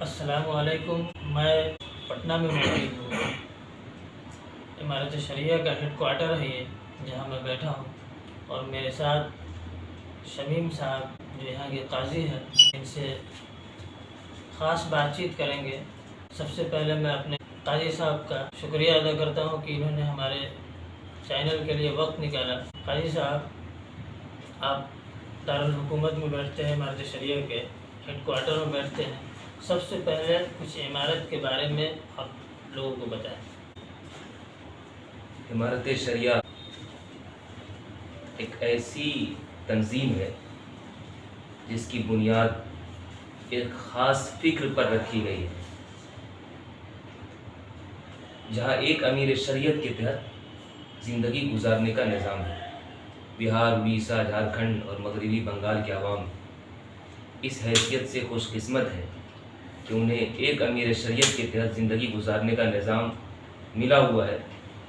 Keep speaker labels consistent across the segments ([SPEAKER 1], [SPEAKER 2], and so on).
[SPEAKER 1] السلام علیکم، میں پٹنہ میں موجود ہوں۔ امارت شریعہ کا ہیڈ کوارٹر ہے یہ، جہاں میں بیٹھا ہوں، اور میرے ساتھ شمیم صاحب جو یہاں کے قاضی ہیں، ان سے خاص بات چیت کریں گے۔ سب سے پہلے میں اپنے قاضی صاحب کا شکریہ ادا کرتا ہوں کہ انہوں نے ہمارے چینل کے لیے وقت نکالا۔ قاضی صاحب، آپ دارالحکومت میں بیٹھتے ہیں، امارت شریعہ کے ہیڈ کوارٹر میں بیٹھتے ہیں۔ سب سے پہلے کچھ عمارت کے بارے میں آپ لوگوں کو بتائیں۔
[SPEAKER 2] امارت شریعہ ایک ایسی تنظیم ہے جس کی بنیاد ایک خاص فکر پر رکھی گئی ہے، جہاں ایک امیر شریعت کے تحت زندگی گزارنے کا نظام ہے۔ بہار، اڑیسہ، جھارکھنڈ اور مغربی بنگال کے عوام اس حیثیت سے خوش قسمت ہے کہ انہیں ایک امیر شریعت کے تحت زندگی گزارنے کا نظام ملا ہوا ہے،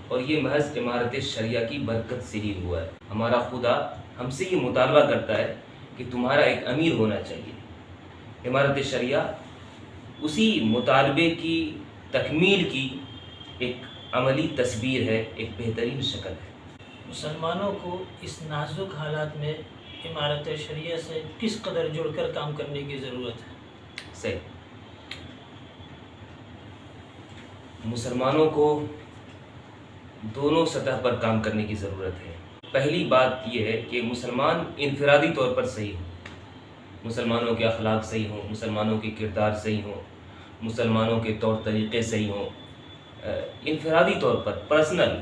[SPEAKER 2] اور یہ محض امارت شریعہ کی برکت سے ہی ہوا ہے۔ ہمارا خدا ہم سے یہ مطالبہ کرتا ہے کہ تمہارا ایک امیر ہونا چاہیے۔ امارت شریعہ اسی مطالبے کی تکمیل کی ایک عملی تصویر ہے، ایک بہترین شکل ہے۔
[SPEAKER 1] مسلمانوں کو اس نازک حالات میں امارت شریعہ سے کس قدر جڑ کر کام کرنے کی ضرورت ہے؟
[SPEAKER 2] صحیح۔ مسلمانوں کو دونوں سطح پر کام کرنے کی ضرورت ہے۔ پہلی بات یہ ہے کہ مسلمان انفرادی طور پر صحیح ہوں، مسلمانوں کے اخلاق صحیح ہوں، مسلمانوں کے کردار صحیح ہوں، مسلمانوں کے طور طریقے صحیح ہوں۔ انفرادی طور پر پرسنل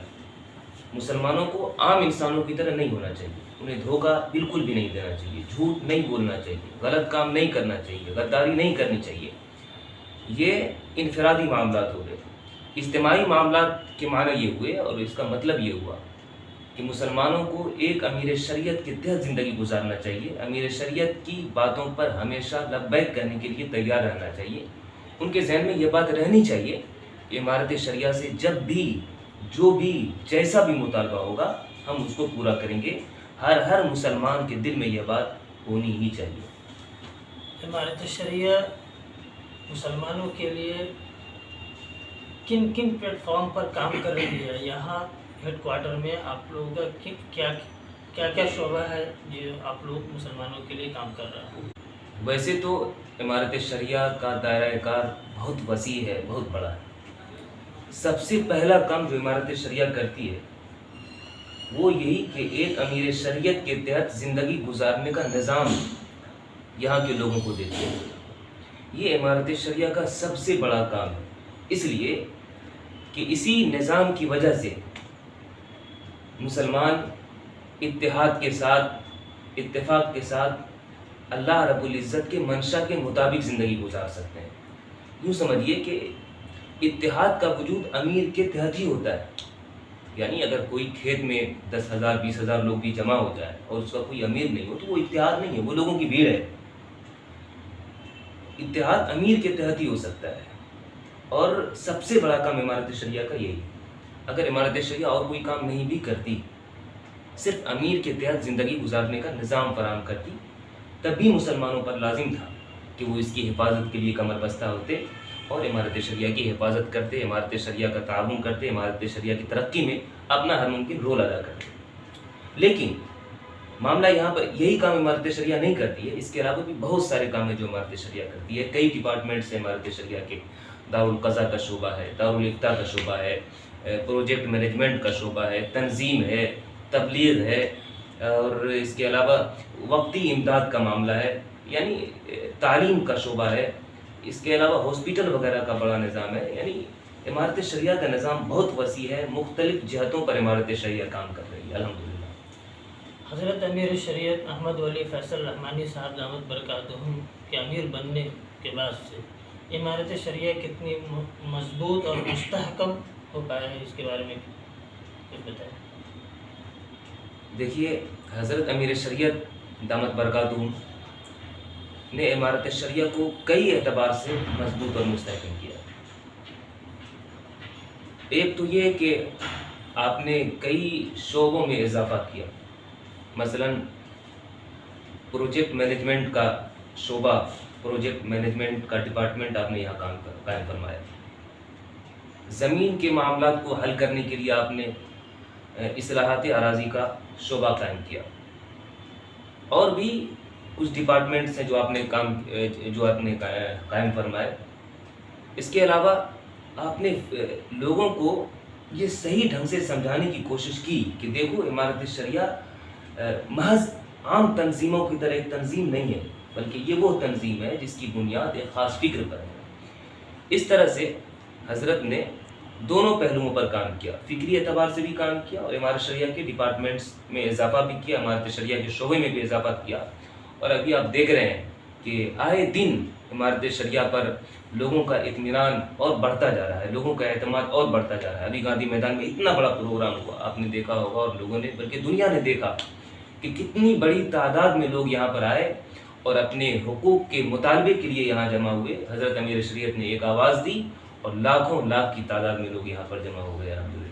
[SPEAKER 2] مسلمانوں کو عام انسانوں کی طرح نہیں ہونا چاہیے، انہیں دھوکہ بالکل بھی نہیں دینا چاہیے، جھوٹ نہیں بولنا چاہیے، غلط کام نہیں کرنا چاہیے، غداری نہیں کرنی چاہیے۔ یہ انفرادی معاملات ہو گئے۔ اجتماعی معاملات کے معنی یہ ہوئے، اور اس کا مطلب یہ ہوا کہ مسلمانوں کو ایک امیر شریعت کے تحت زندگی گزارنا چاہیے، امیر شریعت کی باتوں پر ہمیشہ لبیک کہنے کے لیے تیار رہنا چاہیے۔ ان کے ذہن میں یہ بات رہنی چاہیے کہ امارت شریعہ سے جب بھی جو بھی جیسا بھی مطالبہ ہوگا ہم اس کو پورا کریں گے۔ ہر مسلمان کے دل میں یہ بات ہونی ہی چاہیے۔
[SPEAKER 1] امارت شریعہ مسلمانوں کے لیے کن کن پلیٹ فارم پر کام کر رہی ہے؟ یہاں ہیڈ کوارٹر میں آپ لوگوں کا کیا شعبہ ہے جو آپ لوگ مسلمانوں کے لیے کام کر رہے ہیں؟
[SPEAKER 2] ویسے تو امارت شریعہ کا دائرہ کار بہت وسیع ہے، بہت بڑا ہے۔ سب سے پہلا کام جو امارت شریعہ کرتی ہے وہ یہی کہ ایک امیر شریعت کے تحت زندگی گزارنے کا نظام یہاں کے لوگوں کو دیتی ہے۔ یہ امارت شریعہ کا سب سے بڑا کام ہے، اس لیے کہ اسی نظام کی وجہ سے مسلمان اتحاد کے ساتھ، اتفاق کے ساتھ اللہ رب العزت کے منشا کے مطابق زندگی گزار سکتے ہیں۔ یوں سمجھیے کہ اتحاد کا وجود امیر کے تحت ہی ہوتا ہے۔ یعنی اگر کوئی کھیت میں 10,000 20,000 لوگ بھی جمع ہو جائے اور اس کا کوئی امیر نہیں ہو تو وہ اتحاد نہیں ہے، وہ لوگوں کی بھیڑ ہے۔ اتحاد امیر کے تحت ہی ہو سکتا ہے، اور سب سے بڑا کام امارت شریعہ کا یہی ہے۔ اگر امارت شریعہ اور کوئی کام نہیں بھی کرتی، صرف امیر کے تحت زندگی گزارنے کا نظام فراہم کرتی، تب بھی مسلمانوں پر لازم تھا کہ وہ اس کی حفاظت کے لیے کمر بستہ ہوتے اور امارت شریعہ کی حفاظت کرتے، امارت شریعہ کا تعاون کرتے، امارت شریعہ کی ترقی میں اپنا ہر ممکن رول ادا کرتے۔ لیکن معاملہ یہاں پر یہی کام امارت شریعہ نہیں کرتی ہے، اس کے علاوہ بھی بہت سارے کام ہیں جو امارت شریعہ کرتی ہے۔ کئی ڈپارٹمنٹس ہیں امارت شریعہ کے، دارالقضاء کا شعبہ ہے، دارالافتاء کا شعبہ ہے، پروجیکٹ مینجمنٹ کا شعبہ ہے، تنظیم ہے، تبلیغ ہے، اور اس کے علاوہ وقتی امداد کا معاملہ ہے، یعنی تعلیم کا شعبہ ہے، اس کے علاوہ ہاسپٹل وغیرہ کا بڑا نظام ہے۔ یعنی امارت شریعہ کا نظام بہت وسیع ہے، مختلف جہتوں پر امارت شریعہ کام کر رہی ہے الحمدللہ۔
[SPEAKER 1] حضرت امیر شریعت احمد ولی فیصل رحمانی صاحب دامت برکاتہم کے امیر بننے کے بعد سے امارت شریعہ کتنی مضبوط اور مستحکم ہو پایا ہے، اس کے بارے میں کچھ بتائیں۔
[SPEAKER 2] دیکھیے، حضرت امیر شریعت دامت برکاتہم نے امارت شریعہ کو کئی اعتبار سے مضبوط اور مستحکم کیا۔ ایک تو یہ کہ آپ نے کئی شعبوں میں اضافہ کیا، مثلا پروجیکٹ مینجمنٹ کا شعبہ پروجیکٹ مینجمنٹ کا ڈپارٹمنٹ آپ نے یہاں قائم فرمایا. زمین کے معاملات کو حل کرنے کے لیے آپ نے اصلاحات اراضی کا شعبہ قائم کیا. اور بھی کچھ ڈپارٹمنٹس ہیں جو آپ نے قائم فرمائے. اس کے علاوہ آپ نے لوگوں کو یہ صحیح ڈھنگ سے سمجھانے کی کوشش کی کہ دیکھو امارت شریعہ محض عام تنظیموں کی طرح ایک تنظیم نہیں ہے، بلکہ یہ وہ تنظیم ہے جس کی بنیاد ایک خاص فکر پر ہے. اس طرح سے حضرت نے دونوں پہلوؤں پر کام کیا، فکری اعتبار سے بھی کام کیا اور امارت شریعہ کے ڈپارٹمنٹس میں اضافہ بھی کیا، امارت شریعہ کے شعبے میں بھی اضافہ کیا. اور ابھی آپ دیکھ رہے ہیں کہ آئے دن امارت شریعہ پر لوگوں کا اطمینان اور بڑھتا جا رہا ہے، لوگوں کا اعتماد اور بڑھتا جا رہا ہے. ابھی گاندھی میدان میں اتنا بڑا پروگرام ہوا، آپ نے دیکھا ہوگا اور لوگوں نے بلکہ دنیا نے دیکھا کہ کتنی بڑی تعداد میں لوگ یہاں پر آئے اور اپنے حقوق کے مطالبے کے لیے یہاں جمع ہوئے. حضرت امیر شریعت نے ایک آواز دی اور لاکھوں لاکھ کی تعداد میں لوگ یہاں پر جمع ہو گئے. الحمدللہ.